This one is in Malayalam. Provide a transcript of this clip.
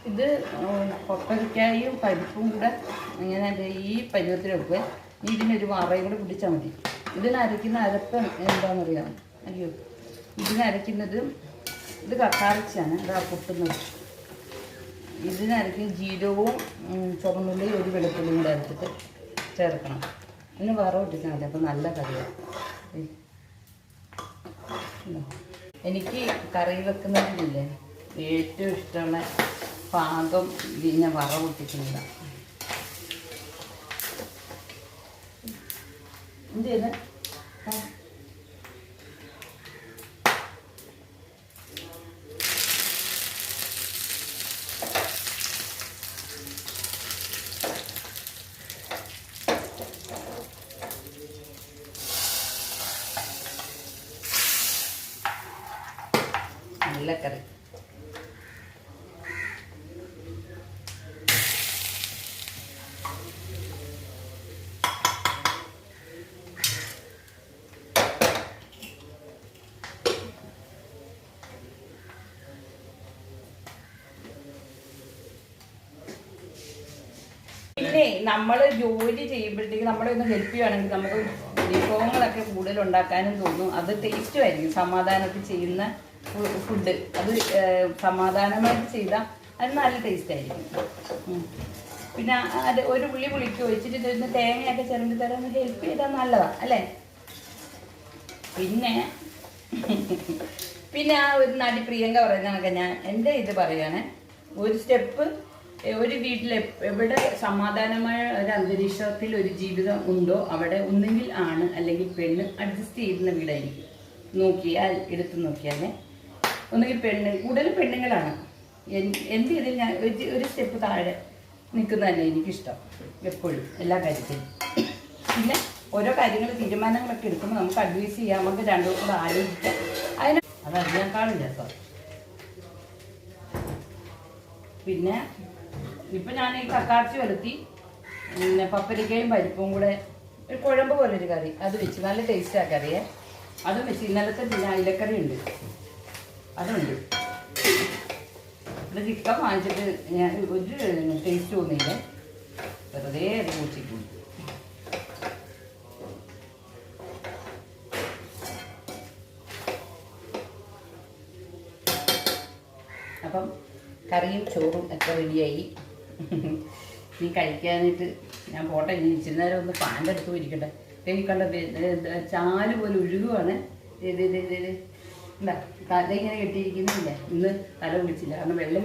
ഇത് കൊപ്പരിക്കായും പരിപ്പും കൂടെ ഇങ്ങനെ ഈ പരുവത്തിൽ വെക്കുക. ഇതിനൊരു വറയും കൂടെ പിടിച്ചാൽ മതി. ഇതിനരയ്ക്കുന്ന അരപ്പ് എന്താണെന്നറിയാം? അയ്യോ, ഇതിനരയ്ക്കുന്നത് ഇത് കക്കാറച്ചിയാണ്, ഇതാ പൊട്ടുന്നത്. ഇതിനരയ്ക്കുന്ന ജീരകവും ചുവന്നുള്ളിയും ഒരു വെളുത്തുള്ളിയും കൂടെ അരച്ചിട്ട് ചേർക്കണം. ഇതിന് വറവ് ഇട്ടിട്ടാൽ മതി, അപ്പോൾ നല്ല കറിയാണ്. എനിക്ക് കറി വെക്കുന്നതിലില്ലേ ഏറ്റവും ഇഷ്ടമുള്ള പാകം ഇതിനെ വറവ് ഇട്ടിട്ടുള്ളതാണ്. എന്ത് ചെയ്യുന്നത്? നല്ല കറി. പിന്നെ നമ്മൾ ജോലി ചെയ്യുമ്പോഴത്തേക്ക് നമ്മളൊന്ന് ഹെൽപ്പ് ചെയ്യുകയാണെങ്കിൽ നമുക്ക് വിഭവങ്ങളൊക്കെ കൂടുതൽ ഉണ്ടാക്കാനും തോന്നും. അത് ടേസ്റ്റും ആയിരിക്കും. സമാധാനത്തിൽ ചെയ്യുന്ന ഫുഡ് അത് സമാധാനമായിട്ട് ചെയ്താൽ അത് നല്ല ടേസ്റ്റ് ആയിരിക്കും. പിന്നെ അത് ഒരു ഉള്ളി പുളിക്ക് ഒഴിച്ചിട്ട് ഇതിന് തേങ്ങയൊക്കെ ചിരണ്ടി തരാൻ ഹെൽപ്പ് ചെയ്താൽ നല്ലതാണ് അല്ലേ? പിന്നെ ആ ഒരു നടി പ്രിയങ്ക പറയുന്നതൊക്കെ ഞാൻ എൻ്റെ ഇത് പറയുകയാണ്. ഒരു സ്റ്റെപ്പ് ഒരു വീട്ടിൽ എവിടെ സമാധാനമായ ഒരു അന്തരീക്ഷത്തിൽ ഒരു ജീവിതം ഉണ്ടോ അവിടെ ഒന്നെങ്കിൽ ആണ് അല്ലെങ്കിൽ പെണ്ണ് അഡ്ജസ്റ്റ് ചെയ്യുന്ന വീടായിരിക്കും. എടുത്തു നോക്കിയാലേ ഒന്നുകിൽ കൂടുതലും പെണ്ണുങ്ങളാണ്. എൻ്റെ ഇതിൽ ഞാൻ ഒരു സ്റ്റെപ്പ് താഴെ നിൽക്കുന്നതന്നെ എനിക്കിഷ്ടം എപ്പോഴും എല്ലാ കാര്യത്തിലും. പിന്നെ ഓരോ കാര്യങ്ങൾ തീരുമാനങ്ങളൊക്കെ എടുക്കുമ്പോൾ നമുക്ക് അഡ്വൈസ് ചെയ്യാം, നമുക്ക് രണ്ടും കൂടെ ആലോചിക്കാം. അതറിയാൻ കാണില്ല സാർ. പിന്നെ ഇപ്പം ഞാൻ ഈ കക്കാർച്ചി വരുത്തി പിന്നെ പപ്പരിക്കയും പരിപ്പും കൂടെ ഒരു കുഴമ്പ് പോലൊരു കറി അത് വെച്ച് നല്ല ടേസ്റ്റാണ് കറിയെ. അതും വെച്ച് ഇന്നലത്തെ പിന്നെ അയിലക്കറി ഉണ്ട്, അതുണ്ട്. ഇവിടെ ചിക്കൻ വാങ്ങിച്ചിട്ട് ഞാൻ ഒരു ടേസ്റ്റ് തോന്നിയില്ല, വെറുതെ അത് കൂച്ചിക്കും. അപ്പം കറിയും ചോറും ഒക്കെ റെഡിയായി. നീ കഴിക്കാനായിട്ട് ഞാൻ പോട്ടെ. ഇനി ഇച്ചിരി നേരം ഒന്ന് പാൻ്റെ അടുത്ത് പോയിരിക്കട്ടെ. കണ്ട ചാല് പോലെ ഒഴുകുവാണ്. എന്താ തല ഇങ്ങനെ കെട്ടിയിരിക്കുന്നില്ല, ഇന്ന് തല കുളിച്ചില്ല കാരണം വെള്ളം